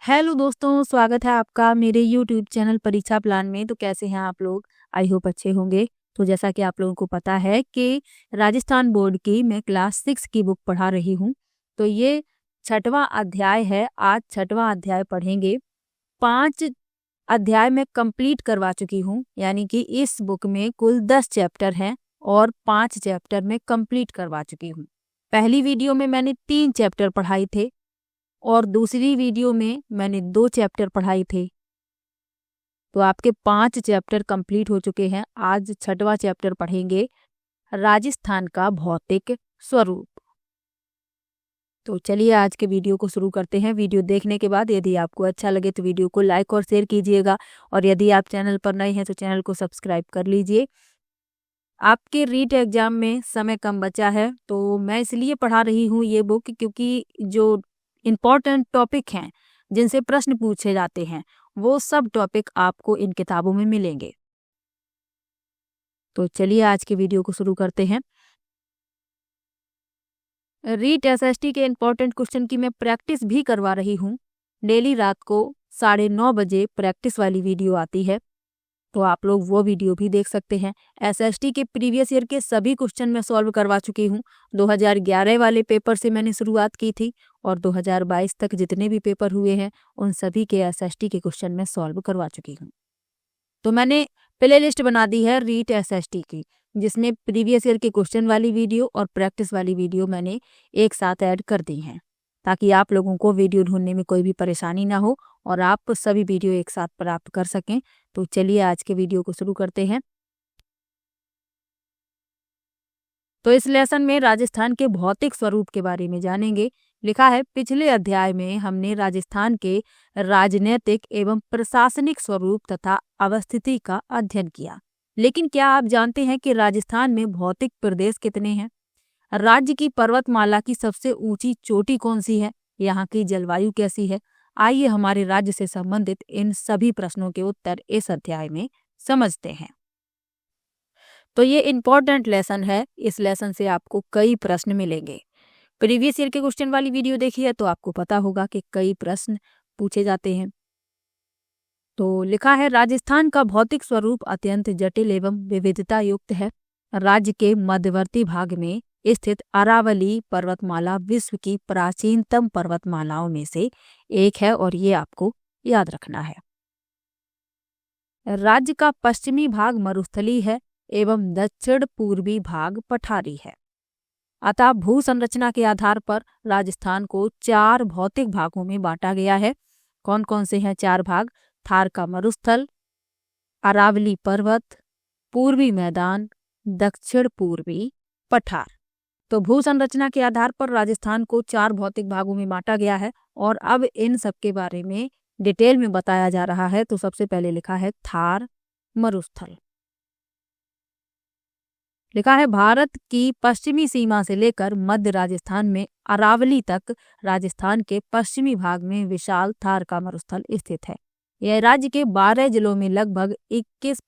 Hello दोस्तों, स्वागत है आपका मेरे यूट्यूब चैनल परीक्षा प्लान में। तो कैसे हैं आप लोग? आई होप अच्छे होंगे। तो जैसा कि आप लोगों को पता है कि राजस्थान बोर्ड की मैं क्लास 6 की बुक पढ़ा रही हूँ। तो ये 6वां अध्याय है। आज 6वां अध्याय पढ़ेंगे। 5 अध्याय मैं कंप्लीट करवा चुकी हूँ, यानी कि इस बुक में कुल 10 चैप्टर हैं और 5 चैप्टर मैं कंप्लीट करवा चुकी हूँ। पहली वीडियो में मैंने 3 चैप्टर पढ़ाए थे और दूसरी वीडियो में मैंने 2 चैप्टर पढ़ाए थे। तो आपके 5 चैप्टर कंप्लीट हो चुके हैं। आज 6वां चैप्टर पढ़ेंगे, राजस्थान का भौतिक स्वरूप। तो चलिए आज के वीडियो को शुरू करते हैं। वीडियो देखने के बाद यदि आपको अच्छा लगे तो वीडियो को लाइक और शेयर कीजिएगा, और यदि आप चैनल पर नए हैं तो चैनल को सब्सक्राइब कर लीजिए। आपके रीट एग्जाम में समय कम बचा है, तो मैं इसलिए पढ़ा रही हूँ ये बुक, क्योंकि जो इम्पोर्टेंट टॉपिक हैं जिनसे प्रश्न पूछे जाते हैं वो सब टॉपिक आपको इन किताबों में मिलेंगे। तो चलिए आज के वीडियो को शुरू करते हैं। रीट एसएसटी के इम्पोर्टेंट क्वेश्चन की मैं प्रैक्टिस भी करवा रही हूँ। डेली रात को 9:30 बजे प्रैक्टिस वाली वीडियो आती है, तो आप लोग वो वीडियो भी देख सकते हैं। एसएसटी के प्रीवियस ईयर के सभी क्वेश्चन मैं सॉल्व करवा चुकी हूँ। 2011 वाले पेपर से मैंने शुरुआत की थी और 2022 तक जितने भी पेपर हुए हैं उन सभी के एसएसटी के क्वेश्चन मैं सॉल्व करवा चुकी हूँ। तो मैंने प्ले लिस्ट बना दी है रीट एसएसटी की, जिसमें प्रीवियस ईयर के क्वेश्चन वाली वीडियो और प्रैक्टिस वाली वीडियो मैंने एक साथ ऐड कर दी हैं, ताकि आप लोगों को वीडियो ढूंढने में कोई भी परेशानी ना हो और आप सभी वीडियो एक साथ प्राप्त कर सकें। तो चलिए आज के वीडियो को शुरू करते हैं। तो इस लेसन में राजस्थान के भौतिक स्वरूप के बारे में जानेंगे। लिखा है, पिछले अध्याय में हमने राजस्थान के राजनीतिक एवं प्रशासनिक स्वरूप तथा अवस्थिति का अध्ययन किया। लेकिन क्या आप जानते हैं कि राजस्थान में भौतिक प्रदेश कितने हैं? राज्य की पर्वतमाला की सबसे ऊंची चोटी कौन सी है? यहाँ की जलवायु कैसी है? आइए हमारे राज्य से संबंधित इन सभी प्रश्नों के उत्तर इस अध्याय में समझते हैं। तो ये इम्पोर्टेंट लेसन है। इस लेसन से आपको कई प्रश्न मिलेंगे। प्रीवियस ईयर के क्वेश्चन वाली वीडियो देखी है तो आपको पता होगा कि कई प्रश्न पूछे जाते हैं। तो लिखा है, राजस्थान का भौतिक स्वरूप अत्यंत जटिल एवं विविधता युक्त है। राज्य के मध्यवर्ती भाग में स्थित अरावली पर्वतमाला विश्व की प्राचीनतम पर्वतमालाओं में से एक है और ये आपको याद रखना है। राज्य का पश्चिमी भाग मरुस्थली है एवं दक्षिण पूर्वी भाग पठारी है। अतः भू संरचना के आधार पर राजस्थान को 4 भौतिक भागों में बांटा गया है। कौन कौन से हैं 4 भाग? थार का मरुस्थल, अरावली पर्वत, पूर्वी मैदान, दक्षिण पूर्वी पठार। तो भू संरचना के आधार पर राजस्थान को 4 भौतिक भागों में बांटा गया है और अब इन सब के बारे में डिटेल में बताया जा रहा है। तो सबसे पहले लिखा है थार मरुस्थल। लिखा है, भारत की पश्चिमी सीमा से लेकर मध्य राजस्थान में अरावली तक राजस्थान के पश्चिमी भाग में विशाल थार का मरुस्थल स्थित है। यह राज्य के 12 जिलों में लगभग 21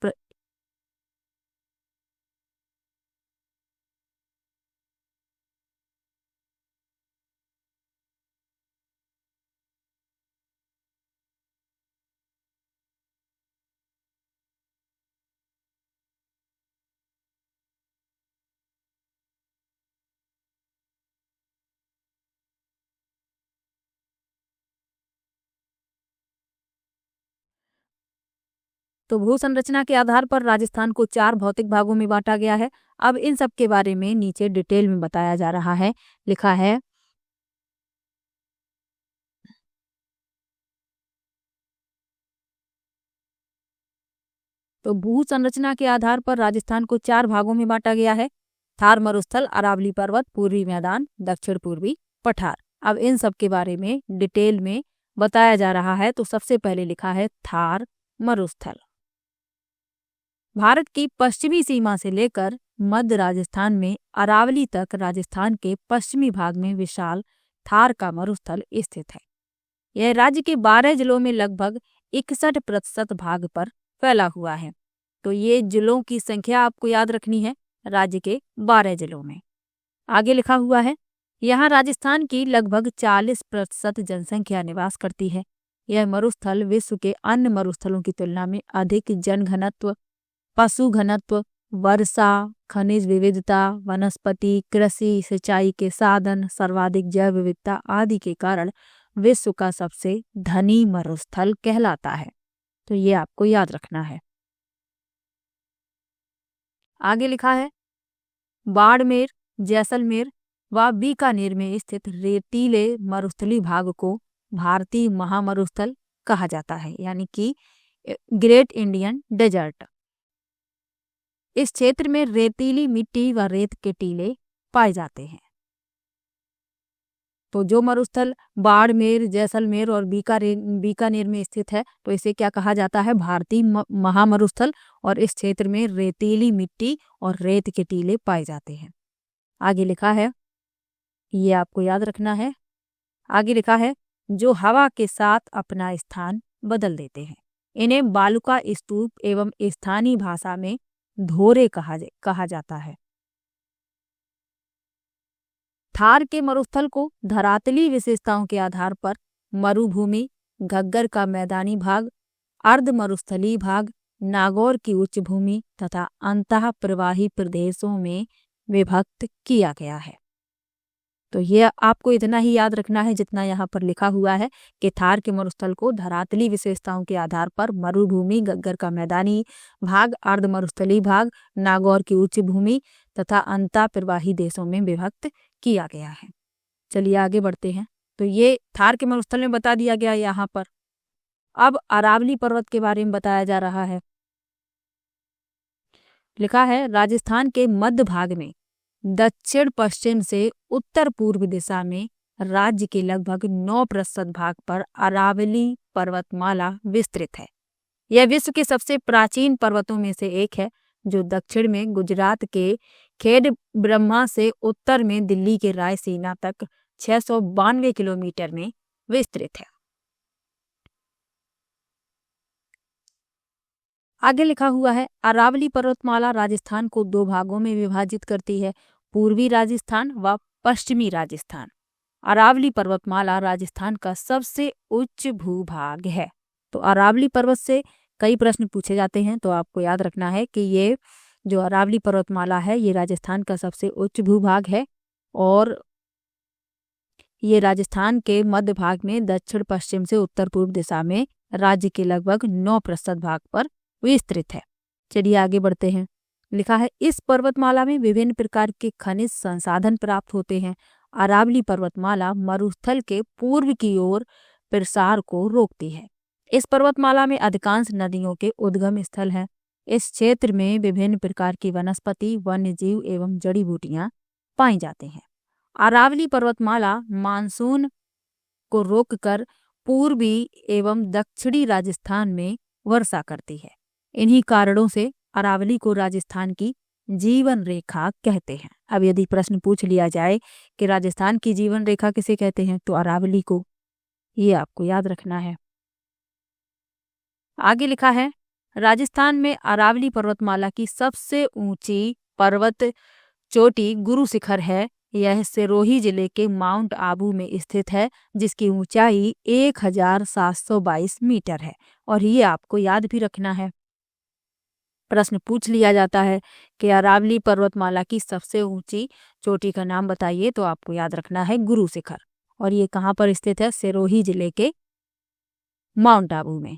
तो भू संरचना के आधार पर राजस्थान को 4 भौतिक भागों में बांटा गया है। अब इन सब के बारे में नीचे डिटेल में बताया जा रहा है। लिखा है, तो भू संरचना के आधार पर राजस्थान को 4 भागों में बांटा गया है। थार मरुस्थल, अरावली पर्वत, पूर्वी मैदान, दक्षिण पूर्वी पठार। अब इन सब के बारे में डिटेल में बताया जा रहा है। तो सबसे पहले लिखा है थार मरुस्थल। भारत की पश्चिमी सीमा से लेकर मध्य राजस्थान में अरावली तक राजस्थान के पश्चिमी भाग में विशाल थार का मरुस्थल स्थित है। यह राज्य के 12 जिलों में लगभग 61% भाग पर फैला हुआ है। तो ये जिलों की संख्या आपको याद रखनी है, राज्य के 12 जिलों में। आगे लिखा हुआ है, यहाँ राजस्थान की लगभग 40% जनसंख्या निवास करती है। यह मरुस्थल विश्व के अन्य मरुस्थलों की तुलना में अधिक जनघनत्व, पशु घनत्व, वर्षा, खनिज विविधता, वनस्पति, कृषि, सिंचाई के साधन, सर्वाधिक जैव विविधता आदि के कारण विश्व का सबसे धनी मरुस्थल कहलाता है। तो ये आपको याद रखना है। आगे लिखा है, बाड़मेर, जैसलमेर व बीकानेर में स्थित रेतीले मरुस्थलीय भाग को भारतीय महामरुस्थल कहा जाता है, यानी कि ग्रेट इंडियन डेजर्ट। इस क्षेत्र में रेतीली मिट्टी व रेत के टीले पाए जाते हैं। तो जो मरुस्थल बाड़मेर, जैसलमेर और बीकानेर में स्थित है, तो इसे क्या कहा जाता है? भारतीय महामरुस्थल। और इस क्षेत्र में रेतीली मिट्टी और रेत के टीले पाए जाते हैं। आगे लिखा है, ये आपको याद रखना है। आगे लिखा है, जो हवा के साथ अपना स्थान बदल देते हैं, इन्हें बालुका स्तूप एवं स्थानीय भाषा में धोरे कहा जाता है। थार के मरुस्थल को धरातली विशेषताओं के आधार पर मरुभूमि, घग्गर का मैदानी भाग, अर्ध मरुस्थलीय भाग, नागौर की उच्च भूमि तथा अंतः प्रवाही प्रदेशों में विभक्त किया गया है। तो ये आपको इतना ही याद रखना है जितना यहाँ पर लिखा हुआ है कि थार के मरुस्थल को धरातली विशेषताओं के आधार पर मरुभूमि, घग्गर का मैदानी भाग, अर्ध मरुस्थलीय भाग, नागौर की उच्च भूमि तथा अंतः प्रवाही देशों में विभक्त किया गया है। चलिए आगे बढ़ते हैं। तो ये थार के मरुस्थल में बता दिया गया यहाँ पर। अब अरावली पर्वत के बारे में बताया जा रहा है। लिखा है, राजस्थान के मध्य भाग में दक्षिण पश्चिम से उत्तर पूर्व दिशा में राज्य के लगभग 9% भाग पर अरावली पर्वतमाला विस्तृत है। यह विश्व के सबसे प्राचीन पर्वतों में से एक है, जो दक्षिण में गुजरात के खेड ब्रह्मा से उत्तर में दिल्ली के रायसीना तक 692 किलोमीटर में विस्तृत है। आगे लिखा हुआ है, अरावली पर्वतमाला राजस्थान को 2 भागों में विभाजित करती है, पूर्वी राजस्थान व पश्चिमी राजस्थान। अरावली पर्वतमाला राजस्थान का सबसे उच्च भूभाग है। तो अरावली पर्वत से कई प्रश्न पूछे जाते हैं, तो आपको याद रखना है कि ये जो अरावली पर्वतमाला है ये राजस्थान का सबसे उच्च भूभाग है और ये राजस्थान के मध्य भाग में दक्षिण पश्चिम से उत्तर पूर्व दिशा में राज्य के लगभग 9% भाग पर विस्तृत है। चलिए आगे बढ़ते हैं। लिखा है, इस पर्वतमाला में विभिन्न प्रकार के खनिज संसाधन प्राप्त होते हैं। अरावली पर्वतमाला मरुस्थल के पूर्व की ओर प्रसार को रोकती है। इस पर्वतमाला में अधिकांश नदियों के उद्गम स्थल हैं। इस क्षेत्र में विभिन्न प्रकार की वनस्पति, वन्य जीव एवं जड़ी बूटियां पाई जाती हैं। अरावली पर्वतमाला मानसून को रोककर पूर्वी एवं दक्षिणी राजस्थान में वर्षा करती है। इन्हीं कारणों से अरावली को राजस्थान की जीवन रेखा कहते हैं। अब यदि प्रश्न पूछ लिया जाए कि राजस्थान की जीवन रेखा किसे कहते हैं, तो अरावली को। ये आपको याद रखना है। आगे लिखा है, राजस्थान में अरावली पर्वतमाला की सबसे ऊंची पर्वत चोटी गुरु शिखर है। यह सिरोही जिले के माउंट आबू में स्थित है, जिसकी ऊंचाई 1722 मीटर है। और ये आपको याद भी रखना है। प्रश्न पूछ लिया जाता है कि अरावली पर्वतमाला की सबसे ऊंची चोटी का नाम बताइए, तो आपको याद रखना है गुरु शिखर। और ये कहाँ पर स्थित है? सिरोही जिले के माउंट आबू में।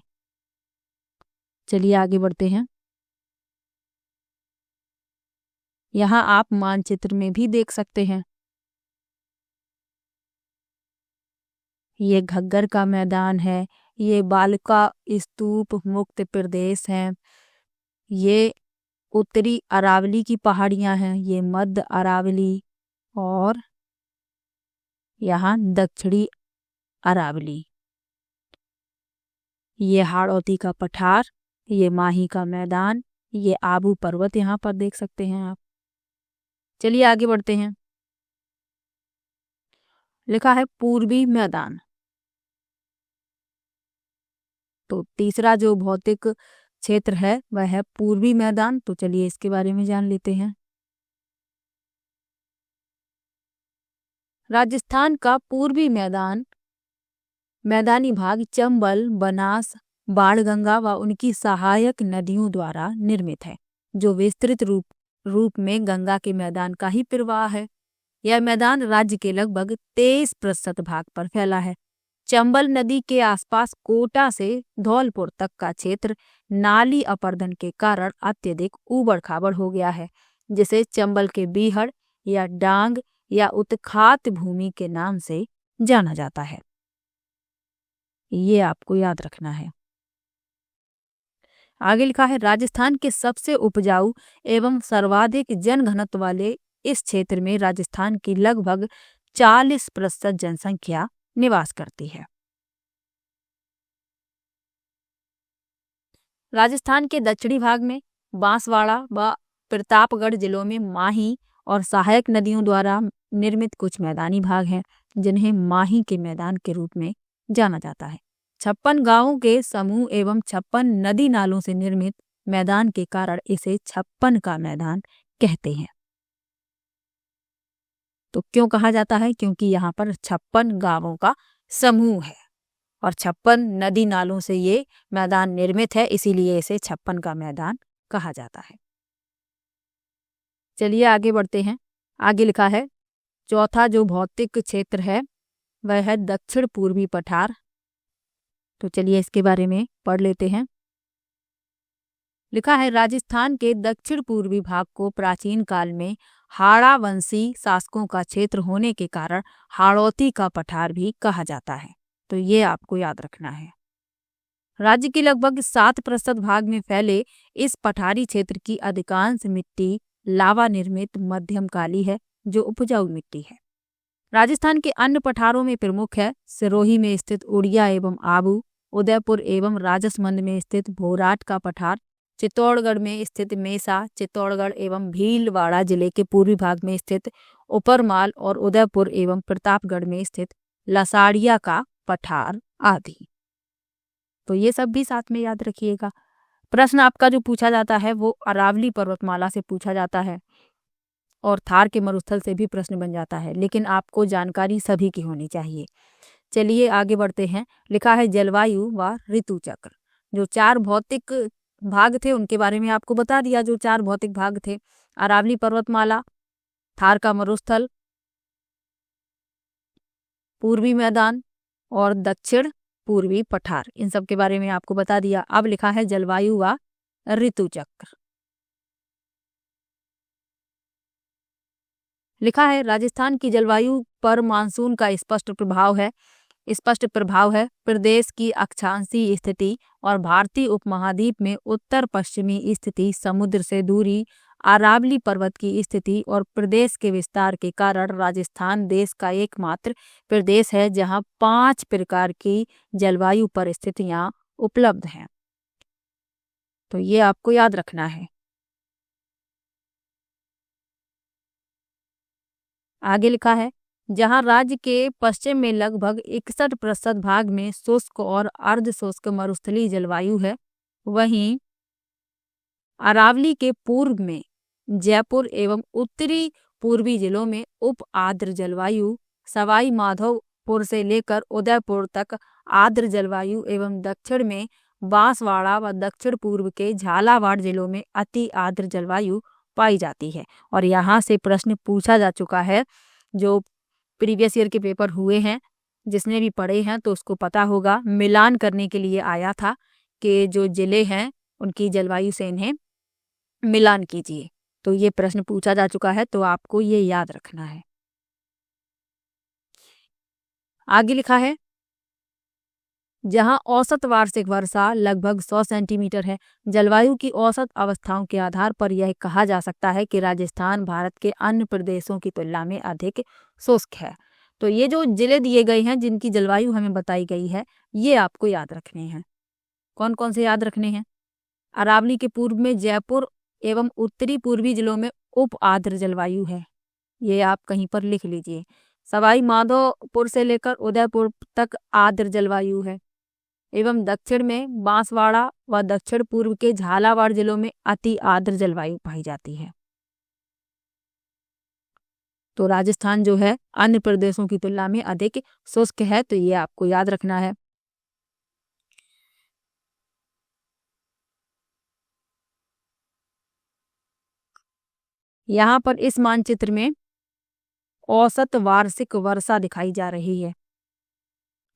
चलिए आगे बढ़ते हैं। यहाँ आप मानचित्र में भी देख सकते हैं, ये घग्गर का मैदान है, ये बालका स्तूप मुक्त प्रदेश है, ये उत्तरी अरावली की पहाड़ियां हैं, ये मध्य अरावली और यहाँ दक्षिणी अरावली। ये हाड़ौती का पठार, ये माही का मैदान, ये आबू पर्वत यहाँ पर देख सकते हैं आप। चलिए आगे बढ़ते हैं। लिखा है पूर्वी मैदान। तो तीसरा जो भौतिक क्षेत्र है वह है पूर्वी मैदान। तो चलिए इसके बारे में जान लेते हैं। राजस्थान का पूर्वी मैदान मैदानी भाग चंबल, बनास, बाणगंगा व उनकी सहायक नदियों द्वारा निर्मित है, जो विस्तृत रूप में गंगा के मैदान का ही प्रवाह है। यह मैदान राज्य के लगभग 23% भाग पर फैला है। चंबल नदी के आसपास कोटा से धौलपुर तक का क्षेत्र नाली अपर्दन के कारण अत्यधिक ऊबड़ खाबड़ हो गया है, जिसे चंबल के बीहड़ या डांग या उत्खात भूमि के नाम से जाना जाता है। ये आपको याद रखना है। आगे लिखा है, राजस्थान के सबसे उपजाऊ एवं सर्वाधिक जनघनत्व वाले इस क्षेत्र में राजस्थान की लगभग 40% जनसंख्या निवास करती है। राजस्थान के दक्षिणी भाग में बांसवाड़ा व प्रतापगढ़ जिलों में माही और सहायक नदियों द्वारा निर्मित कुछ मैदानी भाग हैं, जिन्हें माही के मैदान के रूप में जाना जाता है। 56 गांवों के समूह एवं 56 नदी नालों से निर्मित मैदान के कारण इसे 56 का मैदान कहते हैं। तो क्यों कहा जाता है? क्योंकि यहाँ पर 56 गांवों का समूह है और 56 नदी नालों से ये मैदान निर्मित है, इसीलिए इसे 56 का मैदान कहा जाता है। चलिए आगे बढ़ते हैं। आगे लिखा है, चौथा जो भौतिक क्षेत्र है वह है दक्षिण पूर्वी पठार। तो चलिए इसके बारे में पढ़ लेते हैं। लिखा है, राजस्थान के दक्षिण पूर्वी भाग को प्राचीन काल में हाड़ा वंशी शासकों का क्षेत्र होने के कारण हाड़ौती का पठार भी कहा जाता है। तो ये आपको याद रखना है। राज्य के लगभग 7% भाग में फैले इस पठारी क्षेत्र की अधिकांश मिट्टी लावा निर्मित मध्यम काली है, जो उपजाऊ मिट्टी है। राजस्थान के अन्य पठारों में प्रमुख है सिरोही में स्थित उड़िया एवं आबू, उदयपुर एवं राजसमंद में स्थित भोराट का पठार, चित्तौड़गढ़ में स्थित मेसा, चित्तौड़गढ़ एवं भीलवाड़ा जिले के पूर्वी भाग में स्थित उपरमाल और उदयपुर एवं प्रतापगढ़ में स्थित लसाड़िया का पठार आदि। तो ये सब भी साथ में याद रखिएगा। प्रश्न आपका जो पूछा जाता है वो अरावली पर्वतमाला से पूछा जाता है और थार के मरुस्थल से भी प्रश्न बन जाता है, लेकिन आपको जानकारी सभी की होनी चाहिए। चलिए आगे बढ़ते हैं। लिखा है, जलवायु व ऋतु चक्र। जो 4 भौतिक भाग थे उनके बारे में आपको बता दिया। जो 4 भौतिक भाग थे, अरावली पर्वतमाला, थार का मरुस्थल, पूर्वी मैदान और दक्षिण पूर्वी पठार, इन सब के बारे में आपको बता दिया। अब लिखा है जलवायु व ऋतु चक्र। लिखा है, राजस्थान की जलवायु पर मानसून का स्पष्ट प्रभाव है। प्रदेश की अक्षांशीय स्थिति और भारतीय उपमहाद्वीप में उत्तर पश्चिमी स्थिति, समुद्र से दूरी, अरावली पर्वत की स्थिति और प्रदेश के विस्तार के कारण राजस्थान देश का एकमात्र प्रदेश है जहां 5 प्रकार की जलवायु परिस्थितियां उपलब्ध हैं। तो ये आपको याद रखना है। आगे लिखा है, जहां राज्य के पश्चिम में लगभग 61% भाग में शुष्क और अर्ध शुष्क मरुस्थलीय जलवायु है, वहीं अरावली के पूर्व में जयपुर एवं उत्तरी पूर्वी जिलों में उप आर्द्र जलवायु, सवाई माधोपुर से लेकर उदयपुर तक आर्द्र जलवायु एवं दक्षिण में बांसवाड़ा व दक्षिण पूर्व के झालावाड़ जिलों में अति आर्द्र जलवायु पाई जाती है। और यहाँ से प्रश्न पूछा जा चुका है, जो प्रीवियस ईयर के पेपर हुए हैं, जिसने भी पढ़े हैं तो उसको पता होगा। मिलान करने के लिए आया था कि जो जिले हैं उनकी जलवायु से इन्हें मिलान कीजिए। तो ये प्रश्न पूछा जा चुका है, तो आपको ये याद रखना है। आगे लिखा है, जहां औसत वार्षिक वर्षा लगभग 100 सेंटीमीटर है। जलवायु की औसत अवस्थाओं के आधार पर यह कहा जा सकता है कि राजस्थान भारत के अन्य प्रदेशों की तुलना में अधिक शुष्क है। तो ये जो जिले दिए गए हैं जिनकी जलवायु हमें बताई गई है, ये आपको याद रखने हैं। कौन कौन से याद रखने हैं? अरावली के पूर्व में जयपुर एवं उत्तरी पूर्वी जिलों में उप आर्द्र जलवायु है, ये आप कहीं पर लिख लीजिए। सवाई माधोपुर से लेकर उदयपुर तक आर्द्र जलवायु है एवं दक्षिण में बांसवाड़ा व दक्षिण पूर्व के झालावाड़ जिलों में अति आर्द्र जलवायु पाई जाती है। तो राजस्थान जो है अन्य प्रदेशों की तुलना में अधिक शुष्क है, तो ये आपको याद रखना है। यहाँ पर इस मानचित्र में औसत वार्षिक वर्षा दिखाई जा रही है।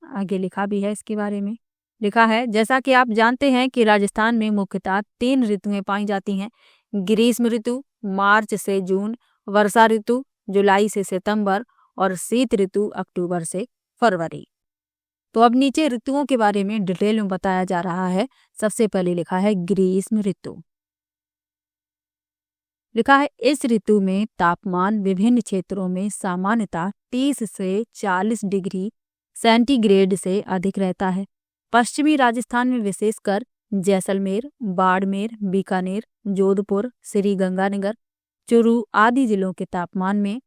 आगे लिखा भी है इसके बारे में। लिखा है, जैसा कि आप जानते हैं कि राजस्थान में मुख्यतः 3 ऋतुएं पाई जाती हैं। ग्रीष्म ऋतु मार्च से जून, वर्षा ऋतु जुलाई से सितंबर और शीत ऋतु अक्टूबर से फरवरी। तो अब नीचे ऋतुओं के बारे में डिटेल में बताया जा रहा है। सबसे पहले लिखा है ग्रीष्म ऋतु। लिखा है, इस ऋतु में तापमान विभिन्न क्षेत्रों में सामान्यतः 30 से 40 डिग्री सेंटीग्रेड से अधिक रहता है। पश्चिमी राजस्थान में विशेषकर जैसलमेर, बाड़मेर, बीकानेर, जोधपुर, श्रीगंगानगर, चुरू आदि जिलों के तापमान में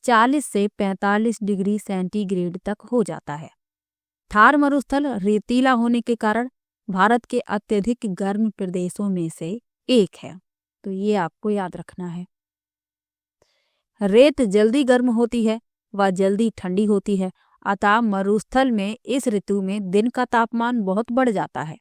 40 से 45 डिग्री सेंटीग्रेड तक हो जाता है। थार मरुस्थल रेतीला होने के कारण भारत के अत्यधिक गर्म प्रदेशों में से एक है, तो ये आपको याद रखना है। रेत जल्दी गर्म होती है व जल्दी ठंडी होती है, अतः मरुस्थल में इस ऋतु में दिन का तापमान बहुत बढ़ जाता है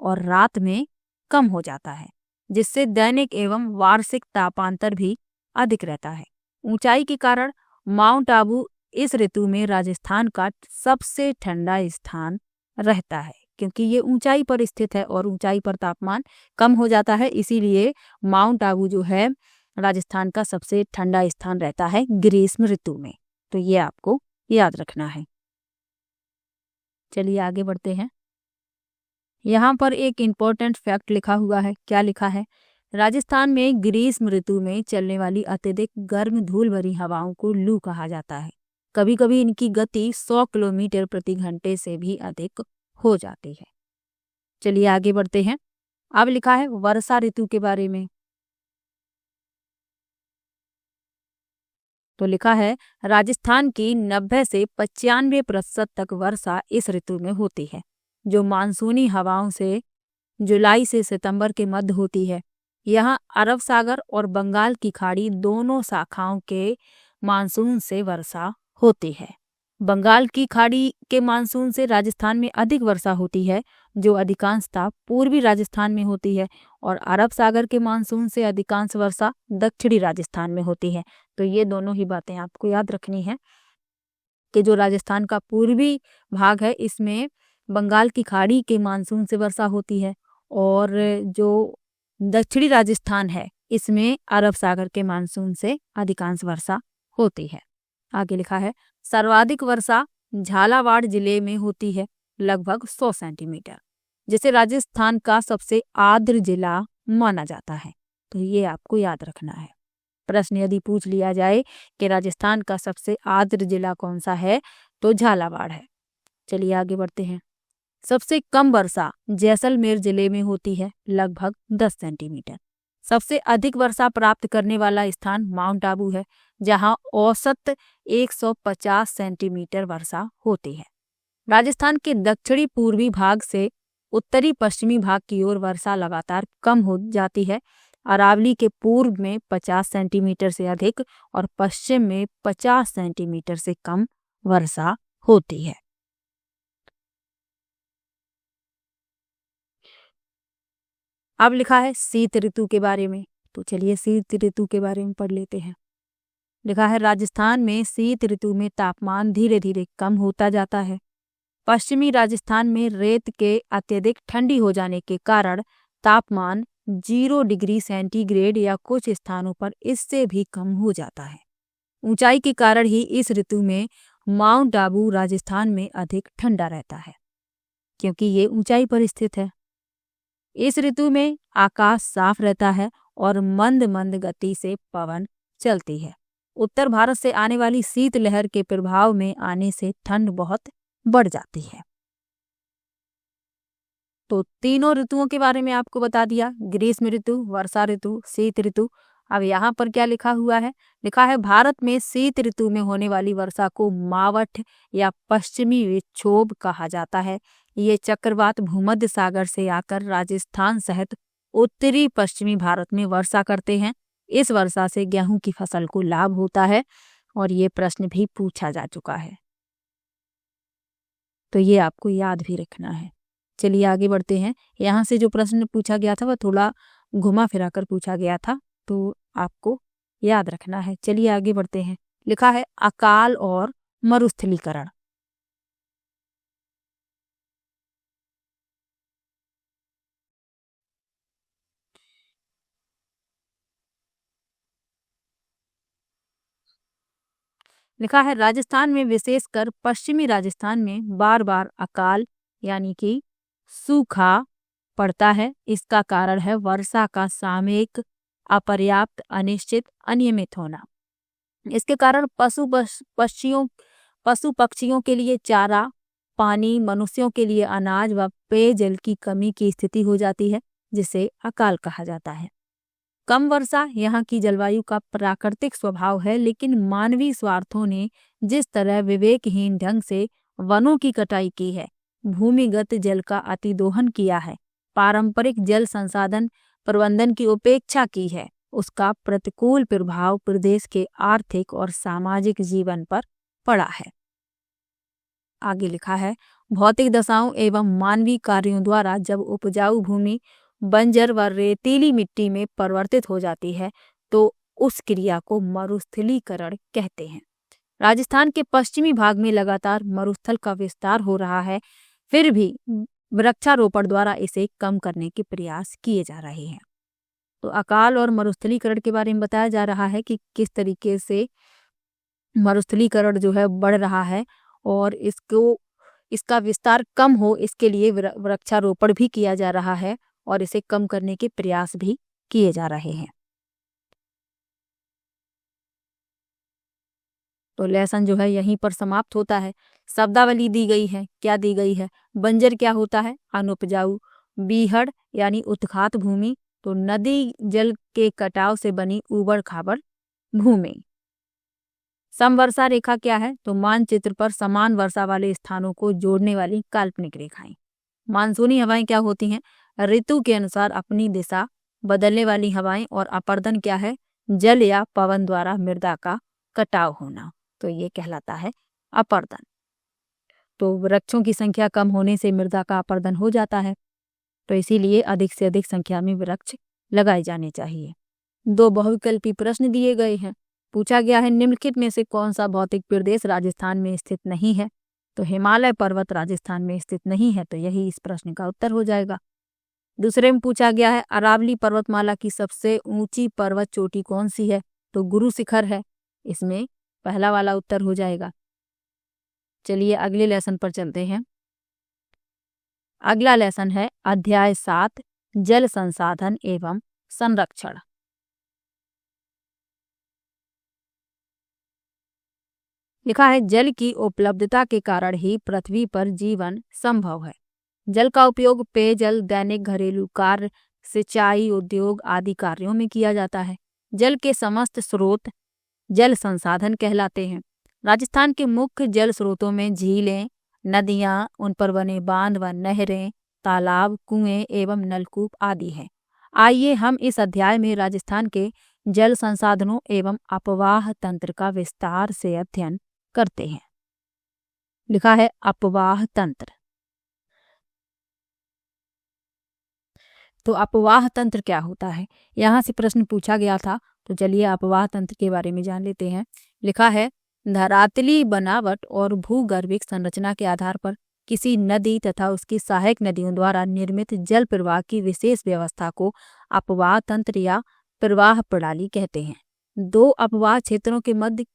और रात में कम हो जाता है, जिससे दैनिक एवं वार्षिक तापांतर भी अधिक रहता है। ऊंचाई के कारण माउंट आबू इस ऋतु में राजस्थान का सबसे ठंडा स्थान रहता है, क्योंकि ये ऊंचाई पर स्थित है और ऊंचाई पर तापमान कम हो जाता है, इसीलिए माउंट आबू जो है राजस्थान का सबसे ठंडा स्थान रहता है ग्रीष्म ऋतु में। तो ये आपको याद रखना है। चलिए आगे बढ़ते हैं। यहाँ पर एक इम्पोर्टेंट फैक्ट लिखा हुआ है। क्या लिखा है? राजस्थान में ग्रीष्म ऋतु में चलने वाली अत्यधिक गर्म धूल भरी हवाओं को लू कहा जाता है। कभी कभी इनकी गति 100 किलोमीटर प्रति घंटे से भी अधिक हो जाती है। चलिए आगे बढ़ते हैं। अब लिखा है वर्षा ऋतु के बारे में। तो लिखा है, राजस्थान की 90 से 95% तक वर्षा इस ऋतु में होती है, जो मानसूनी हवाओं से जुलाई से सितंबर के मध्य होती है। यहाँ अरब सागर और बंगाल की खाड़ी दोनों शाखाओं के मानसून से वर्षा होती है। बंगाल की खाड़ी के मानसून से राजस्थान में अधिक वर्षा होती है, जो अधिकांशतः पूर्वी राजस्थान में होती है, और अरब सागर के मानसून से अधिकांश वर्षा दक्षिणी राजस्थान में होती है। तो ये दोनों ही बातें आपको याद रखनी है कि जो राजस्थान का पूर्वी भाग है इसमें बंगाल की खाड़ी के मानसून से वर्षा होती है, और जो दक्षिणी राजस्थान है इसमें अरब सागर के मानसून से अधिकांश वर्षा होती है। आगे लिखा है, सर्वाधिक वर्षा झालावाड़ जिले में होती है, लगभग 100 सेंटीमीटर, जिसे राजस्थान का सबसे आर्द्र जिला माना जाता है। तो ये आपको याद रखना है। प्रश्न यदि पूछ लिया जाए कि राजस्थान का सबसे आर्द्र जिला कौन सा है, तो झालावाड़ है। चलिए आगे बढ़ते हैं। सबसे कम वर्षा जैसलमेर जिले में होती है, लगभग 10 सेंटीमीटर। सबसे अधिक वर्षा प्राप्त करने वाला स्थान माउंट आबू है, जहां औसत 150 सेंटीमीटर वर्षा होती है। राजस्थान के दक्षिणी पूर्वी भाग से उत्तरी पश्चिमी भाग की ओर वर्षा लगातार कम हो जाती है। अरावली के पूर्व में 50 सेंटीमीटर से अधिक और पश्चिम में 50 सेंटीमीटर से कम वर्षा होती है। अब लिखा है शीत ऋतु के बारे में। तो चलिए शीत ऋतु के बारे में पढ़ लेते हैं। लिखा है, राजस्थान में शीत ऋतु में तापमान धीरे धीरे कम होता जाता है। पश्चिमी राजस्थान में रेत के अत्यधिक ठंडी हो जाने के कारण तापमान 0 डिग्री सेंटीग्रेड या कुछ स्थानों पर इससे भी कम हो जाता है। ऊंचाई के कारण ही इस ऋतु में माउंट आबू राजस्थान में अधिक ठंडा रहता है, क्योंकि ये ऊंचाई पर स्थित है। इस ऋतु में आकाश साफ रहता है और मंद मंद गति से पवन चलती है। उत्तर भारत से आने वाली शीत लहर के प्रभाव में आने से ठंड बहुत बढ़ जाती है। तो तीनों ऋतुओं के बारे में आपको बता दिया, ग्रीष्म ऋतु, वर्षा ऋतु, शीत ऋतु। अब यहाँ पर क्या लिखा हुआ है? लिखा है, भारत में शीत ऋतु में होने वाली वर्षा को मावठ या पश्चिमी विक्षोभ कहा जाता है। ये चक्रवात भूमध्य सागर से आकर राजस्थान सहित उत्तरी पश्चिमी भारत में वर्षा करते हैं। इस वर्षा से गेहूं की फसल को लाभ होता है और ये प्रश्न भी पूछा जा चुका है, तो ये आपको याद भी रखना है। चलिए आगे बढ़ते हैं। यहाँ से जो प्रश्न पूछा गया था वह थोड़ा घुमा फिरा कर पूछा गया था, तो आपको याद रखना है। चलिए आगे बढ़ते हैं। लिखा है अकाल और मरुस्थलीकरण। लिखा है राजस्थान में, विशेषकर पश्चिमी राजस्थान में बार बार अकाल यानी कि सूखा पड़ता है। इसका कारण है वर्षा का सामयिक, अपर्याप्त, अनिश्चित, अनियमित होना। इसके कारण पशु पक्षियों के लिए चारा, पानी, मनुष्यों के लिए अनाज व पेयजल की कमी की स्थिति हो जाती है, जिसे अकाल कहा जाता है। कम वर्षा यहाँ की जलवायु का प्राकृतिक स्वभाव है, लेकिन मानवीय स्वार्थों ने जिस तरह विवेकहीन ढंग से वनों की कटाई की है, भूमिगत जल का अतिदोहन किया है, पारंपरिक जल संसाधन प्रबंधन की उपेक्षा की है, उसका प्रतिकूल प्रभाव प्रदेश के आर्थिक और सामाजिक जीवन पर पड़ा है। आगे लिखा है भौतिक दशाओं एवं मानवीय कार्यों द्वारा जब उपजाऊ भूमि बंजर व रेतीली मिट्टी में परिवर्तित हो जाती है तो उस क्रिया को मरुस्थलीकरण कहते हैं। राजस्थान के पश्चिमी भाग में लगातार मरुस्थल का विस्तार हो रहा है, फिर भी वृक्षारोपण द्वारा इसे कम करने के प्रयास किए जा रहे हैं। तो अकाल और मरुस्थलीकरण के बारे में बताया जा रहा है कि किस तरीके से मरुस्थलीकरण जो है बढ़ रहा है और इसका विस्तार कम हो, इसके लिए वृक्षारोपण भी किया जा रहा है और इसे कम करने के प्रयास भी किए जा रहे हैं। तो लेसन जो है यहीं पर समाप्त होता है। शब्दावली दी गई है, क्या दी गई है? बंजर क्या होता है? अनुपजाऊ। बीहड़ यानी उत्खात भूमि, तो नदी जल के कटाव से बनी ऊबड़ खाबड़ भूमि। समवर्षा रेखा क्या है? तो मानचित्र पर समान वर्षा वाले स्थानों को जोड़ने वाली काल्पनिक रेखाएं। मानसूनी हवाएं क्या होती हैं? ऋतु के अनुसार अपनी दिशा बदलने वाली हवाएं। और अपर्दन क्या है? जल या पवन द्वारा मृदा का कटाव होना, तो ये कहलाता है अपर्दन। तो वृक्षों की संख्या कम होने से मृदा का अपर्दन हो जाता है, तो इसीलिए अधिक से अधिक संख्या में वृक्ष लगाए जाने चाहिए। 2 बहुविकल्पी प्रश्न दिए गए हैं। पूछा गया है निम्नलिखित में से कौन सा भौतिक प्रदेश राजस्थान में स्थित नहीं है? तो हिमालय पर्वत राजस्थान में स्थित नहीं है, तो यही इस प्रश्न का उत्तर हो जाएगा। दूसरे में पूछा गया है अरावली पर्वतमाला की सबसे ऊंची पर्वत चोटी कौन सी है? तो गुरु शिखर है, इसमें पहला वाला उत्तर हो जाएगा। चलिए अगले लेसन पर चलते हैं। अगला लेसन है अध्याय 7 जल संसाधन एवं संरक्षण। लिखा है जल की उपलब्धता के कारण ही पृथ्वी पर जीवन संभव है। जल का उपयोग पेयजल, दैनिक घरेलू कार्य, सिंचाई, उद्योग आदि कार्यों में किया जाता है। जल के समस्त स्रोत जल संसाधन कहलाते हैं। राजस्थान के मुख्य जल स्रोतों में झीलें, नदियां, उन पर बने बांध व नहरें, तालाब, कुएं एवं नलकूप आदि हैं। आइए हम इस अध्याय में राजस्थान के जल संसाधनों एवं अपवाह तंत्र का विस्तार से अध्ययन करते हैं। लिखा है अपवाह तंत्र। तो अपवाह तंत्र क्या होता है? यहाँ से प्रश्न पूछा गया था, तो चलिए अपवाह तंत्र के बारे में जान लेते हैं। लिखा है धरातली बनावट और भूगर्भिक संरचना के आधार पर किसी नदी तथा उसकी सहायक नदियों द्वारा निर्मित जल प्रवाह की विशेष व्यवस्था को अपवाह तंत्र या प्रवाह प्रणाली कहते हैं। 2 अपवाह क्षेत्रों के मध्य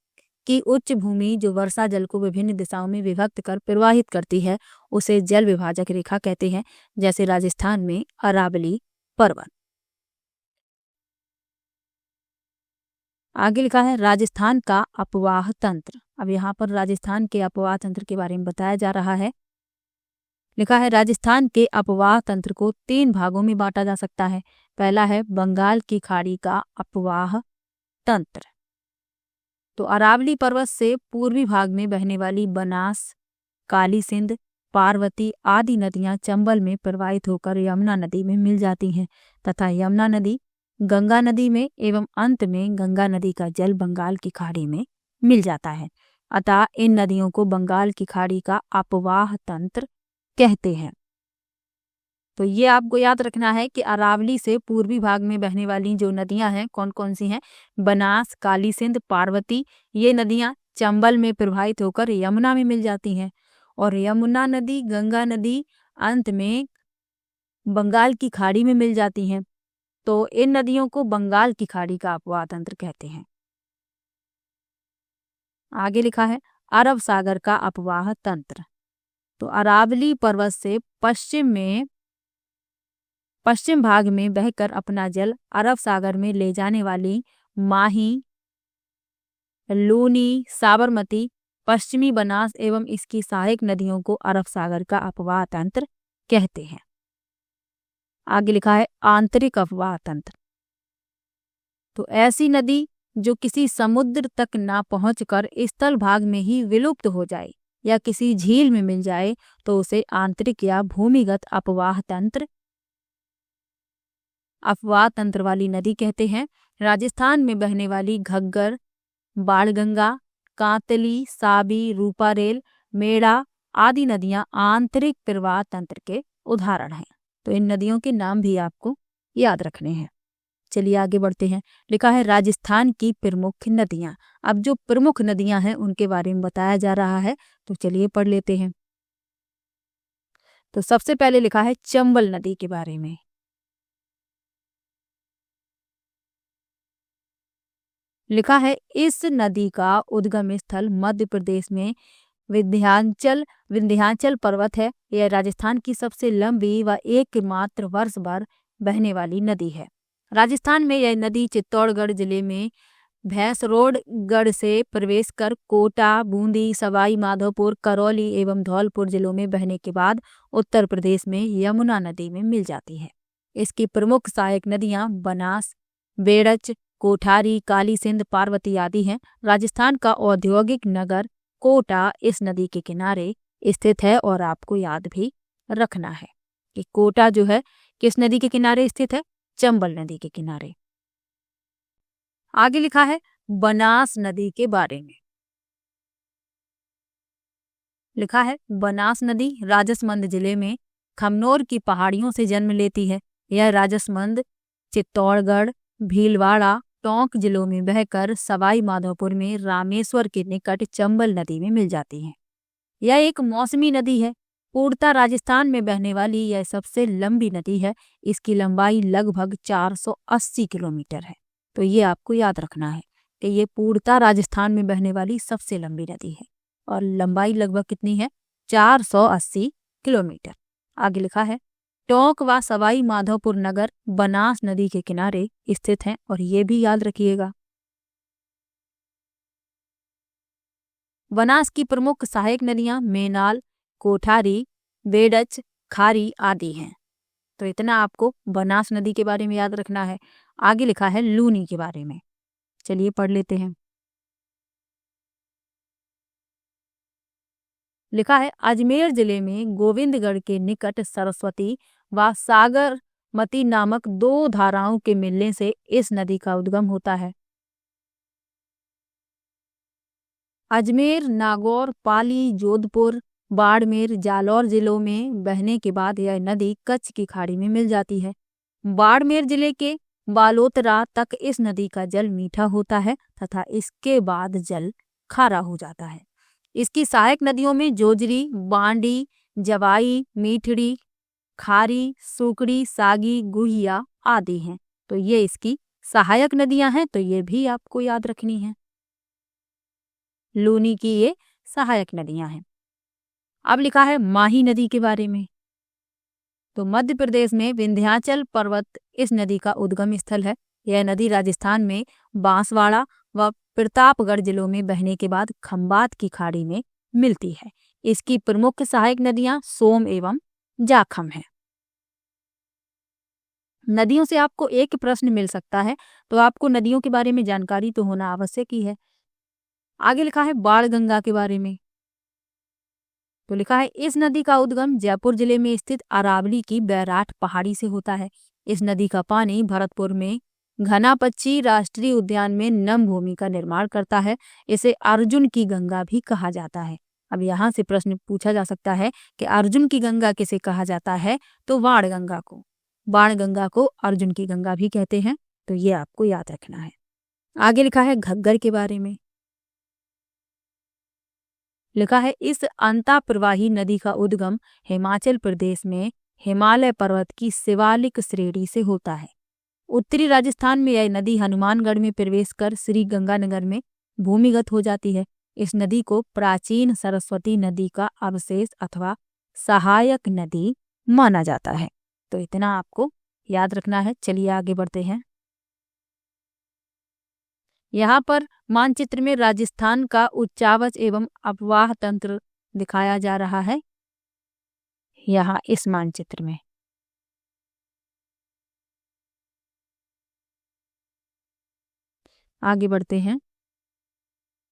की उच्च भूमि जो वर्षा जल को विभिन्न दिशाओं में विभक्त कर प्रवाहित करती है, उसे जल विभाजक रेखा कहते हैं, जैसे राजस्थान में अरावली पर्वत। आगे लिखा है राजस्थान का अपवाह तंत्र। अब यहाँ पर राजस्थान के अपवाह तंत्र के बारे में बताया जा रहा है। लिखा है राजस्थान के अपवाह तंत्र को 3 भागों में बांटा जा सकता है। पहला है बंगाल की खाड़ी का अपवाह तंत्र। तो अरावली पर्वत से पूर्वी भाग में बहने वाली बनास, काली सिंध, पार्वती आदि नदियां चंबल में प्रवाहित होकर यमुना नदी में मिल जाती हैं तथा यमुना नदी गंगा नदी में एवं अंत में गंगा नदी का जल बंगाल की खाड़ी में मिल जाता है। अतः इन नदियों को बंगाल की खाड़ी का अपवाह तंत्र कहते हैं। तो ये आपको याद रखना है कि अरावली से पूर्वी भाग में बहने वाली जो नदियां हैं कौन कौन सी हैं, बनास, काली सिंध, पार्वती, ये नदियां चंबल में प्रवाहित होकर यमुना में मिल जाती हैं और यमुना नदी, गंगा नदी अंत में बंगाल की खाड़ी में मिल जाती हैं। तो इन नदियों को बंगाल की खाड़ी का अपवाह तंत्र कहते हैं। आगे लिखा है अरब सागर का अपवाह तंत्र। तो अरावली पर्वत से पश्चिम भाग में बहकर अपना जल अरब सागर में ले जाने वाली माही, लूनी, साबरमती, पश्चिमी बनास एवं इसकी सहायक नदियों को अरब सागर का अपवाह तंत्र कहते हैं। आगे लिखा है आंतरिक अपवाह तंत्र। तो ऐसी नदी जो किसी समुद्र तक ना पहुंचकर स्थल भाग में ही विलुप्त हो जाए या किसी झील में मिल जाए तो उसे आंतरिक या भूमिगत अपवाह तंत्र वाली नदी कहते हैं। राजस्थान में बहने वाली घग्गर, बाणगंगा, कांतली, साबी, रूपारेल, मेड़ा आदि नदियां आंतरिक प्रवाह तंत्र के उदाहरण हैं। तो इन नदियों के नाम भी आपको याद रखने हैं। चलिए आगे बढ़ते हैं। लिखा है राजस्थान की प्रमुख नदियां। अब जो प्रमुख नदियां हैं उनके बारे में बताया जा रहा है, तो चलिए पढ़ लेते हैं। तो सबसे पहले लिखा है चंबल नदी के बारे में। लिखा है इस नदी का उद्गम स्थल मध्य प्रदेश में विंध्याचल पर्वत है। यह राजस्थान की सबसे लंबी व एकमात्र वर्ष भर बहने वाली नदी है। राजस्थान में यह नदी चित्तौड़गढ़ जिले में भैंसरोडगढ़ से प्रवेश कर कोटा, बूंदी, सवाई माधोपुर, करौली एवं धौलपुर जिलों में बहने के बाद उत्तर प्रदेश में यमुना नदी में मिल जाती है। इसकी प्रमुख सहायक नदियां बनास, बेड़च, कोठारी, काली सिंध, पार्वती आदि हैं। राजस्थान का औद्योगिक नगर कोटा इस नदी के किनारे स्थित है और आपको याद भी रखना है कि कोटा जो है किस नदी के किनारे स्थित है, चंबल नदी के किनारे। आगे लिखा है बनास नदी के बारे में। लिखा है बनास नदी राजसमंद जिले में खमनोर की पहाड़ियों से जन्म लेती है। यह राजसमंद, चित्तौड़गढ़, भीलवाड़ा, टोंक जिलों में बहकर सवाई माधोपुर में रामेश्वर के निकट चंबल नदी में मिल जाती है। यह एक मौसमी नदी है। पूर्णतः राजस्थान में बहने वाली यह सबसे लंबी नदी है। इसकी लंबाई लगभग 480 किलोमीटर है। तो ये आपको याद रखना है कि ये पूर्णतः राजस्थान में बहने वाली सबसे लंबी नदी है और लंबाई लगभग कितनी है, 480 किलोमीटर। आगे लिखा है टोंक व सवाई माधोपुर नगर बनास नदी के किनारे स्थित हैं और ये भी याद रखिएगा। बनास की प्रमुख सहायक नदियां मेनाल, कोठारी, बेड़च, खारी आदि हैं। तो इतना आपको बनास नदी के बारे में याद रखना है। आगे लिखा है लूनी के बारे में। चलिए पढ़ लेते हैं। लिखा है अजमेर जिले में गोविंदगढ़ के निकट सरस्वती व सागरमती नामक दो धाराओं के मिलने से इस नदी का उद्गम होता है। अजमेर, नागौर, पाली, जोधपुर, बाड़मेर, जालौर जिलों में बहने के बाद यह नदी कच्छ की खाड़ी में मिल जाती है। बाड़मेर जिले के बालोतरा तक इस नदी का जल मीठा होता है तथा इसके बाद जल खारा हो जाता है। इसकी सहायक नदियों में जोजरी, बांडी, जवाई, मीठड़ी, खारी, सुकड़ी, सागी, गुहिया आदि हैं। तो ये इसकी सहायक नदियां हैं, तो ये भी आपको याद रखनी है। लूनी की ये सहायक नदियां हैं। अब लिखा है माही नदी के बारे में। तो मध्य प्रदेश में विंध्याचल पर्वत इस नदी का उद्गम स्थल है। यह नदी राजस्थान में बांसवाड़ा व प्रतापगढ़ जिलों में बहने के बाद खंबात की खाड़ी में मिलती है। इसकी प्रमुख सहायक नदियां सोम एवं जाखम हैं। नदियों से आपको एक प्रश्न मिल सकता है, तो आपको नदियों के बारे में जानकारी तो होना आवश्यक ही है। आगे लिखा है बाणगंगा के बारे में। तो लिखा है इस नदी का उद्गम जयपुर जिले में स्थित अरावली की बैराठ पहाड़ी से होता है। इस नदी का पानी भरतपुर में घनापच्ची राष्ट्रीय उद्यान में नम भूमि का निर्माण करता है। इसे अर्जुन की गंगा भी कहा जाता है। अब यहाँ से प्रश्न पूछा जा सकता है कि अर्जुन की गंगा किसे कहा जाता है, तो बाण गंगा को अर्जुन की गंगा भी कहते हैं। तो ये आपको याद रखना है। आगे लिखा है घग्गर के बारे में। लिखा है इस अंता प्रवाही नदी का उद्गम हिमाचल प्रदेश में हिमालय पर्वत की शिवालिक श्रेणी से होता है। उत्तरी राजस्थान में यह नदी हनुमानगढ़ में प्रवेश कर श्री गंगानगर में भूमिगत हो जाती है। इस नदी को प्राचीन सरस्वती नदी का अवशेष अथवा सहायक नदी माना जाता है। तो इतना आपको याद रखना है। चलिए आगे बढ़ते हैं। यहाँ पर मानचित्र में राजस्थान का उच्चावच एवं अपवाह तंत्र दिखाया जा रहा है। यहाँ इस मानचित्र में आगे बढ़ते हैं।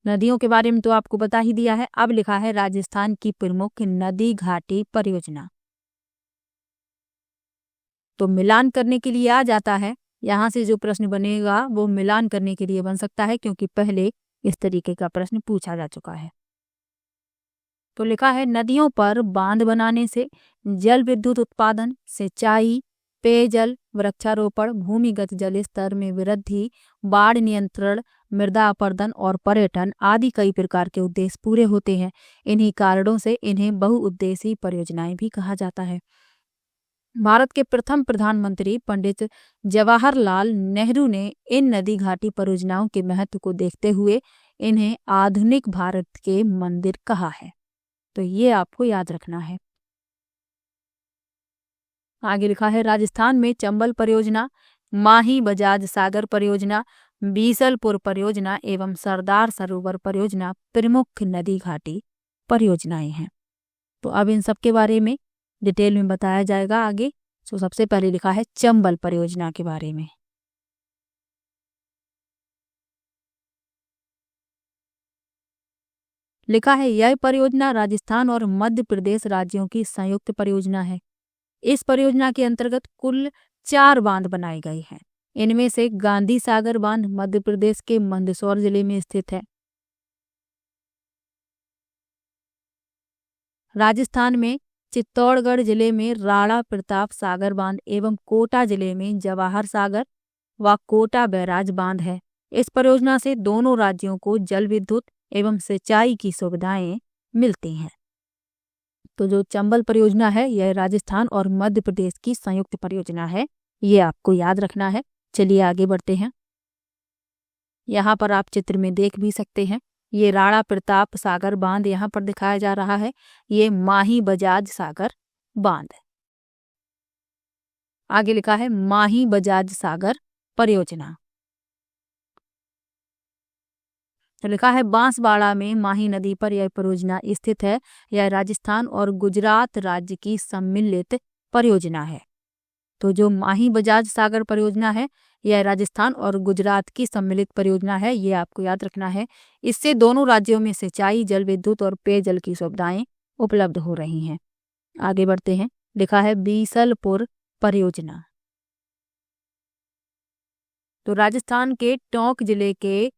नदियों के बारे में तो आपको बता ही दिया है। अब लिखा है राजस्थान की प्रमुख नदी घाटी परियोजना। तो मिलान करने के लिए आ जाता है। यहाँ से जो प्रश्न बनेगा वो मिलान करने के लिए बन सकता है, क्योंकि पहले इस तरीके का प्रश्न पूछा जा चुका है। तो लिखा है नदियों पर बांध बनाने से जल विद्युत उत्पादन, सिंचाई, पेयजल, वृक्षारोपण, भूमिगत जल स्तर में वृद्धि, बाढ़ नियंत्रण, मृदा अपरदन और पर्यटन आदि कई प्रकार के उद्देश्य पूरे होते हैं। इन्हीं कारणों से इन्हें बहुउद्देशीय परियोजनाएं भी कहा जाता है। भारत के प्रथम प्रधानमंत्री पंडित जवाहरलाल नेहरू ने इन नदी घाटी परियोजनाओं के महत्व को देखते हुए इन्हें आधुनिक भारत के मंदिर कहा है। तो ये आपको याद रखना है। आगे लिखा है राजस्थान में चंबल परियोजना, माही बजाज सागर परियोजना, बीसलपुर परियोजना एवं सरदार सरोवर परियोजना प्रमुख नदी घाटी परियोजनाएं हैं। तो अब इन सब के बारे में डिटेल में बताया जाएगा आगे। तो सबसे पहले लिखा है चंबल परियोजना के बारे में। लिखा है यह परियोजना राजस्थान और मध्य प्रदेश राज्यों की संयुक्त परियोजना है। इस परियोजना के अंतर्गत कुल 4 बांध बनाए गए हैं। इनमें से गांधी सागर बांध मध्य प्रदेश के मंदसौर जिले में स्थित है। राजस्थान में चित्तौड़गढ़ जिले में राणा प्रताप सागर बांध एवं कोटा जिले में जवाहर सागर व कोटा बैराज बांध है। इस परियोजना से दोनों राज्यों को जल विद्युत एवं सिंचाई की सुविधाएं मिलती हैं। तो जो चंबल परियोजना है यह राजस्थान और मध्य प्रदेश की संयुक्त परियोजना है। ये आपको याद रखना है। चलिए आगे बढ़ते हैं। यहाँ पर आप चित्र में देख भी सकते हैं, ये राणा प्रताप सागर बांध यहाँ पर दिखाया जा रहा है। ये माही बजाज सागर बांध। आगे लिखा है माही बजाज सागर परियोजना। तो लिखा है बांसवाड़ा में माही नदी पर यह परियोजना स्थित है। यह राजस्थान और गुजरात राज्य की सम्मिलित परियोजना है। तो जो माही बजाज सागर परियोजना है यह राजस्थान और गुजरात की सम्मिलित परियोजना है। ये आपको याद रखना है। इससे दोनों राज्यों में सिंचाई, जल विद्युत और पेयजल की सुविधाएं उपलब्ध हो रही हैं। आगे बढ़ते हैं। लिखा है बीसलपुर परियोजना। तो राजस्थान के टोंक जिले के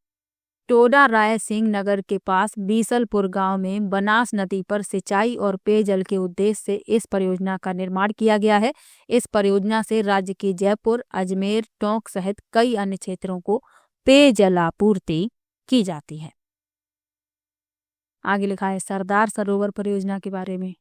टोडा राय सिंह नगर के पास बीसलपुर गांव में बनास नदी पर सिंचाई और पेयजल के उद्देश्य से इस परियोजना का निर्माण किया गया है। इस परियोजना से राज्य के जयपुर, अजमेर, टोंक सहित कई अन्य क्षेत्रों को पेयजल आपूर्ति की जाती है। आगे लिखा है सरदार सरोवर परियोजना के बारे में।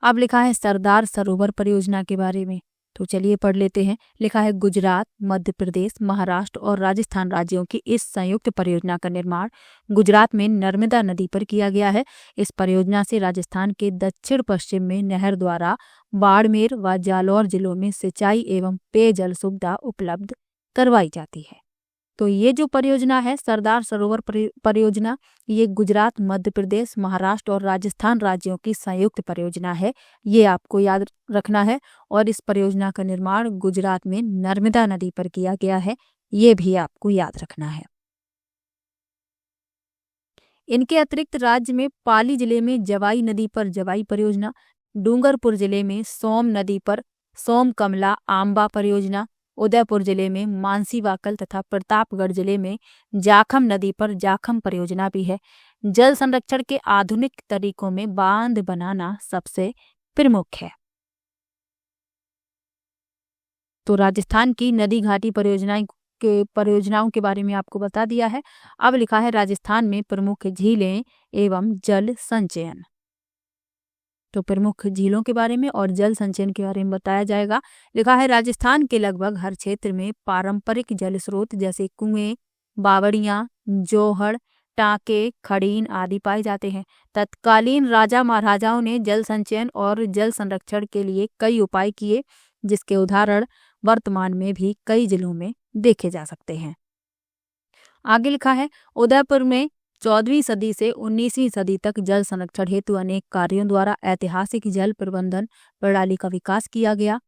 अब लिखा है सरदार सरोवर परियोजना के बारे में। तो चलिए पढ़ लेते हैं। लिखा है गुजरात, मध्य प्रदेश, महाराष्ट्र और राजस्थान राज्यों की इस संयुक्त परियोजना का निर्माण गुजरात में नर्मदा नदी पर किया गया है। इस परियोजना से राजस्थान के दक्षिण पश्चिम में नहर द्वारा बाड़मेर व जालौर जिलों में सिंचाई एवं पेयजल सुविधा उपलब्ध करवाई जाती है। तो ये जो परियोजना है सरदार सरोवर परियोजना, ये गुजरात, मध्य प्रदेश, महाराष्ट्र और राजस्थान राज्यों की संयुक्त परियोजना है। ये आपको याद रखना है। और इस परियोजना का निर्माण गुजरात में नर्मदा नदी पर किया गया है। ये भी आपको याद रखना है। इनके अतिरिक्त राज्य में पाली जिले में जवाई नदी पर जवाई परियोजना, डूंगरपुर जिले में सोम नदी पर सोम कमला आंबा परियोजना, उदयपुर जिले में मानसी वाकल तथा प्रतापगढ़ जिले में जाखम नदी पर जाखम परियोजना भी है। जल संरक्षण के आधुनिक तरीकों में बांध बनाना सबसे प्रमुख है। तो राजस्थान की नदी घाटी परियोजनाओं के बारे में आपको बता दिया है। अब लिखा है राजस्थान में प्रमुख झीलें एवं जल संचयन। तो प्रमुख झीलों के बारे में और जल संचयन के बारे में बताया जाएगा। लिखा है राजस्थान के लगभग हर क्षेत्र में पारंपरिक जल स्रोत जैसे कुएं, बावड़ियां, जोहड़, टांके, खड़ीन आदि पाए जाते हैं। तत्कालीन राजा महाराजाओं ने जल संचयन और जल संरक्षण के लिए कई उपाय किए, जिसके उदाहरण वर्तमान में भी कई जिलों में देखे जा सकते हैं। आगे लिखा है उदयपुर में 14वीं सदी से 19वीं सदी तक जल संरक्षण हेतु अनेक कार्यों द्वारा ऐतिहासिक जल प्रबंधन प्रणाली का विकास किया गया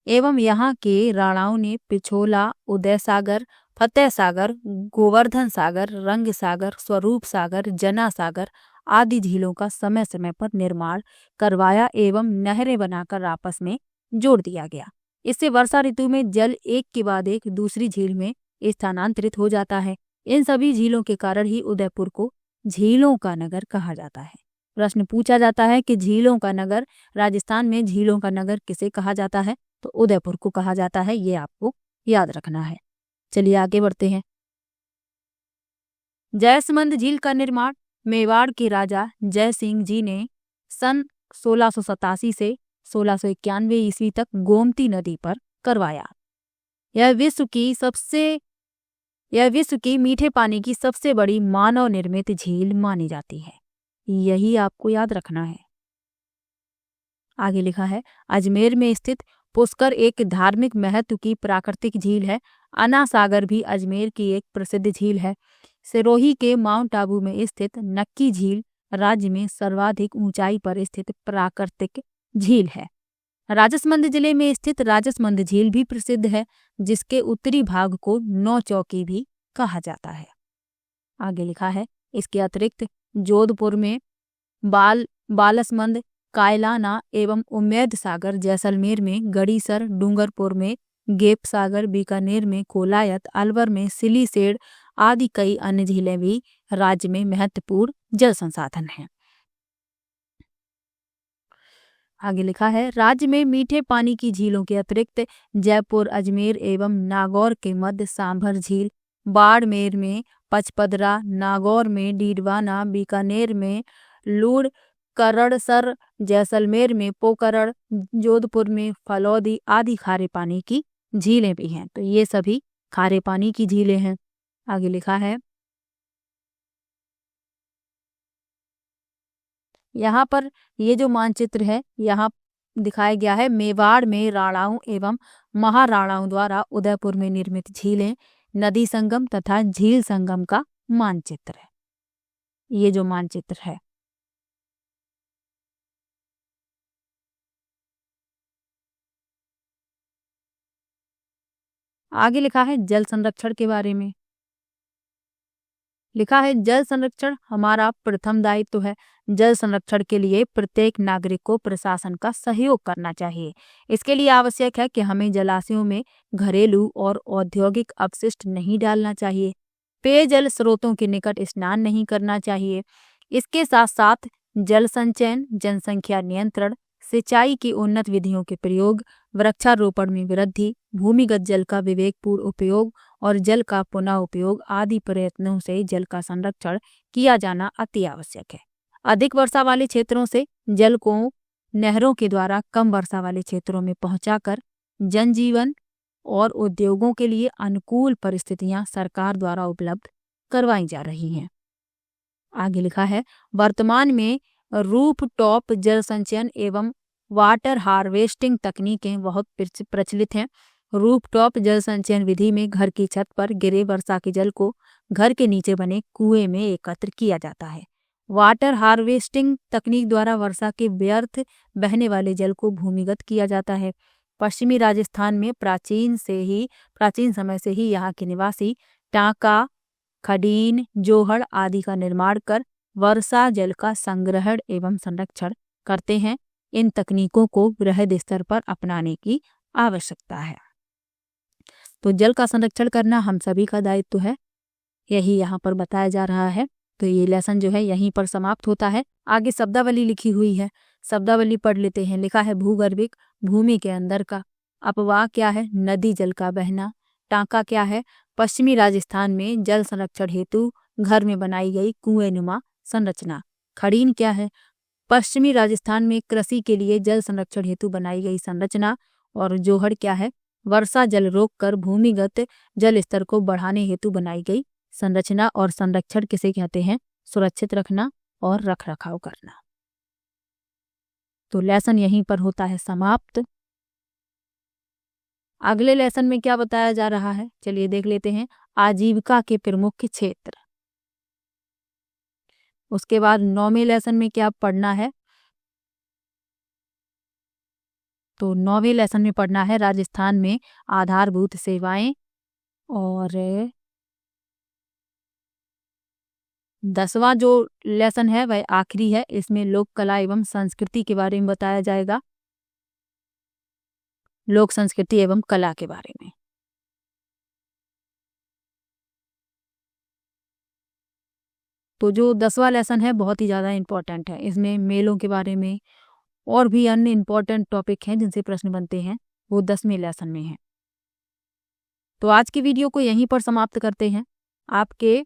एवं यहाँ के राणाओं ने पिछोला, उदय सागर, फतेह सागर, गोवर्धन सागर, रंग सागर, स्वरूप सागर, जना सागर आदि झीलों का समय समय पर निर्माण करवाया एवं नहरें बनाकर आपस में जोड़ दिया गया। इससे वर्षा ऋतु में जल एक के बाद एक दूसरी झील में स्थानांतरित हो जाता है। इन सभी झीलों के कारण ही उदयपुर को झीलों का नगर कहा जाता है। प्रश्न पूछा जाता है कि झीलों का नगर, राजस्थान में झीलों का नगर किसे कहा जाता है? तो उदयपुर को कहा जाता है। ये आपको याद रखना है। चलिए आगे बढ़ते हैं। जयसमंद झील का निर्माण मेवाड़ के राजा जय सिंह जी ने सन 1687 से 1691 ईस्वी तक गोमती नदी पर करवाया। यह विश्व की मीठे पानी की सबसे बड़ी मानव निर्मित झील मानी जाती है। यही आपको याद रखना है। आगे लिखा है अजमेर में स्थित पुष्कर एक धार्मिक महत्व की प्राकृतिक झील है। अन्ना सागर भी अजमेर की एक प्रसिद्ध झील है। सिरोही के माउंट आबू में स्थित नक्की झील राज्य में सर्वाधिक ऊंचाई पर स्थित प्राकृतिक झील है। राजसमंद जिले में स्थित राजसमंद झील भी प्रसिद्ध है, जिसके उत्तरी भाग को नौ चौकी भी कहा जाता है। आगे लिखा है इसके अतिरिक्त जोधपुर में बालसमंद, कायलाना एवं उम्मेद सागर, जैसलमेर में गड़ीसर, डूंगरपुर में गेप सागर, बीकानेर में कोलायत, अलवर में सिलीसेड़ आदि कई अन्य झीलें भी राज्य में महत्वपूर्ण जल संसाधन हैं। आगे लिखा है राज्य में मीठे पानी की झीलों के अतिरिक्त जयपुर, अजमेर एवं नागौर के मध्य सांभर झील, बाड़मेर में पचपदरा, नागौर में डीडवाना, बीकानेर में लूड़ करड़सर, जैसलमेर में पोकरण, जोधपुर में फलौदी आदि खारे पानी की झीलें भी हैं। तो ये सभी खारे पानी की झीलें हैं। आगे लिखा है यहाँ पर ये जो मानचित्र है यहाँ दिखाया गया है मेवाड़ में राणाओं एवं महाराणाओं द्वारा उदयपुर में निर्मित झीलें, नदी संगम तथा झील संगम का मानचित्र है। ये जो मानचित्र है आगे लिखा है जल संरक्षण के बारे में। लिखा है जल संरक्षण हमारा प्रथम दायित्व है। जल संरक्षण के लिए प्रत्येक नागरिक को प्रशासन का सहयोग करना चाहिए। इसके लिए आवश्यक है कि हमें जलाशयों में घरेलू और औद्योगिक अपशिष्ट नहीं डालना चाहिए। पेयजल स्रोतों के निकट स्नान नहीं करना चाहिए। इसके साथ साथ जल संचयन, जनसंख्या नियंत्रण, सिंचाई की उन्नत विधियों के प्रयोग, वृक्षारोपण में वृद्धि, भूमिगत जल का विवेकपूर्ण उपयोग और जल का पुनः उपयोग आदि प्रयत्नों से जल का संरक्षण किया जाना अति आवश्यक है। अधिक वर्षा वाले क्षेत्रों से जल को नहरों के द्वारा कम वर्षा वाले क्षेत्रों में पहुंचाकर जनजीवन और उद्योगों के लिए अनुकूल परिस्थितियां सरकार द्वारा उपलब्ध करवाई जा रही हैं। आगे लिखा है वर्तमान में रूफ टॉप जल संचयन एवं वाटर हार्वेस्टिंग तकनीकें बहुत प्रचलित हैं। रूफ टॉप जल संचयन विधि में घर की छत पर गिरे वर्षा के जल को घर के नीचे बने कुएं में एकत्र किया जाता है। वाटर हार्वेस्टिंग तकनीक द्वारा वर्षा के व्यर्थ बहने वाले जल को भूमिगत किया जाता है। पश्चिमी राजस्थान में प्राचीन समय से ही यहाँ के निवासी टांका, खडीन, जोहड़ आदि का निर्माण कर वर्षा जल का संग्रहण एवं संरक्षण करते हैं। इन तकनीकों को वृहद स्तर पर अपनाने की आवश्यकता है। तो जल का संरक्षण करना हम सभी का दायित्व है, यही यहाँ पर बताया जा रहा है। तो ये लेसन जो है यहीं पर समाप्त होता है। आगे शब्दावली लिखी हुई है, शब्दावली पढ़ लेते हैं। लिखा है भूगर्भिक, भूमि के अंदर का। अपवाह क्या है? नदी जल का बहना। टांका क्या है? पश्चिमी राजस्थान में जल संरक्षण हेतु घर में बनाई गई कुएंनुमा संरचना। खड़ीन क्या है? पश्चिमी राजस्थान में कृषि के लिए जल संरक्षण हेतु बनाई गई संरचना। और जोहड़ क्या है? वर्षा जल रोककर भूमिगत जल स्तर को बढ़ाने हेतु बनाई गई संरचना। और संरक्षण किसे कहते हैं? सुरक्षित रखना और रख रखाव करना। तो लेसन यहीं पर होता है समाप्त। अगले लेसन में क्या बताया जा रहा है, चलिए देख लेते हैं। आजीविका के प्रमुख क्षेत्र। उसके बाद 9वें लेसन में क्या पढ़ना है? तो 9वें लेसन में पढ़ना है राजस्थान में आधारभूत सेवाएं। और 10वां जो लेसन है वह आखिरी है, इसमें लोक कला एवं संस्कृति के बारे में बताया जाएगा। लोक संस्कृति एवं कला के बारे में। तो जो 10वां लेसन है बहुत ही ज़्यादा इम्पोर्टेंट है। इसमें मेलों के बारे में और भी अन्य इम्पोर्टेंट टॉपिक हैं जिनसे प्रश्न बनते हैं, वो 10वें लेसन में है। तो आज की वीडियो को यहीं पर समाप्त करते हैं। आपके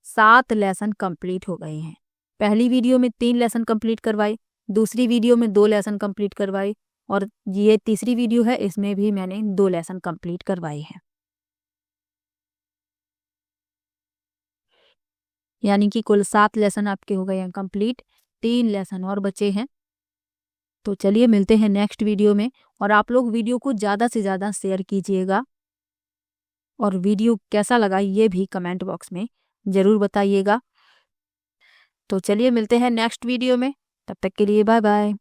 7 लेसन कंप्लीट हो गए हैं। पहली वीडियो में 3 लेसन कंप्लीट करवाए, दूसरी वीडियो में 2 लेसन कंप्लीट करवाए, और ये तीसरी वीडियो है, इसमें भी मैंने 2 लेसन कंप्लीट करवाए हैं। यानी कि कुल 7 लेसन आपके हो गए हैं कंप्लीट। 3 लेसन और बचे हैं। तो चलिए मिलते हैं नेक्स्ट वीडियो में। और आप लोग वीडियो को ज़्यादा से ज़्यादा शेयर कीजिएगा, और वीडियो कैसा लगा ये भी कमेंट बॉक्स में ज़रूर बताइएगा। तो चलिए मिलते हैं नेक्स्ट वीडियो में, तब तक के लिए बाय बाय।